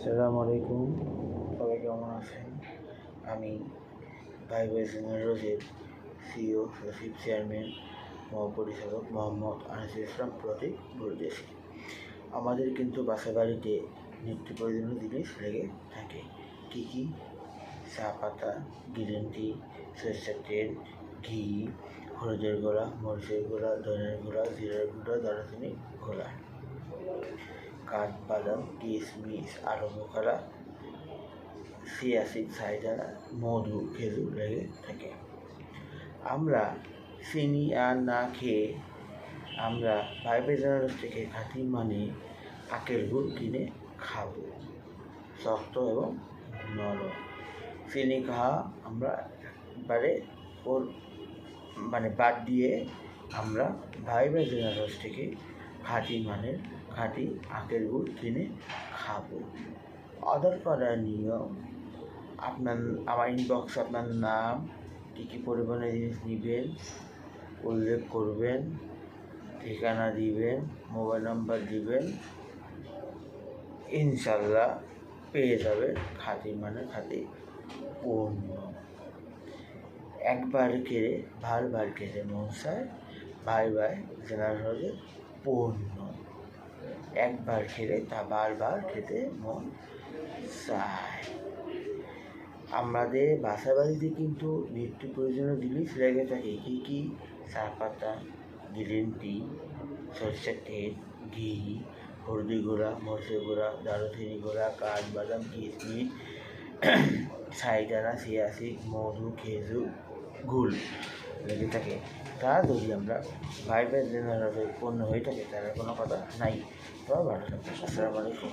আসসালামু আলাইকুম, সবাই কেমন আছেন? আমি ভাইব্রেশনের রোজের সিইও সচিব চেয়ারম্যান মহাপরিচালক মোহাম্মদ আনিসুল ইসলাম প্রতীক বলতেছি। আমাদের কিন্তু বাসা বাড়িতে নিত্য প্রয়োজনীয় জিনিস লেগে থাকে। কী কী? চা পাতা, গ্রিন টি, সরিষার তেল, ঘি, হলুদের গুঁড়া, মরিচের গুঁড়া, ধনের গুঁড়া, জিরার গুঁড়া, দারুচিনি গুঁড়া, কাঠবাদাম, কিশমিশ, আলু বোখারা, চিয়া সিড, ছাইদানা, মধু, খেজুর লেগে থাকে। আমরা চিনি আর না খেয়ে আমরা ভাইব্রেশনের থেকে খাঁটি মানে আখের গুড় কিনে খাবো, শক্ত এবং নরম। চিনি খাওয়া আমরা একবারে বাদ দিয়ে আমরা ভাইব্রেশনের থেকে খাঁটি আখের গুড় কিনে খাবো। অর্ডার করার নিয়ম: আমার ইনবক্সে আপনার নাম, কী পরিমাণের জিনিস নেবেন উল্লেখ করবেন, ঠিকানা দিবেন, মোবাইল নাম্বার দিবেন, ইনশাল্লাহ পেয়ে যাবেন খাঁটি পণ্য। একবার খেলে বারবার খেতে মন চায় জেনারেল পণ্য। একবার খেলে তা বারবার খেতে মন চায়। আমাদের বাসা বাড়িতে কিন্তু নিত্য প্রয়োজনীয় জিনিস লেগে থাকে। কী? চা পাতা, গ্রিন টি, সরষের তেল, ঘি, হলদি গুঁড়া, মরিচের গুঁড়া, দারুচিনি গুঁড়া, কাঠবাদাম, কিশমিশ, ছাইদানা, চিয়া সিড, মধু, খেজুর, গুড় লেগে থাকে। তা যদি আমরা ভাইব্রেশনের পণ্য হয়ে থাকে তাহলে কোনো কথা নাই। তো ভালো থাকবেন। আসসালামু আলাইকুম।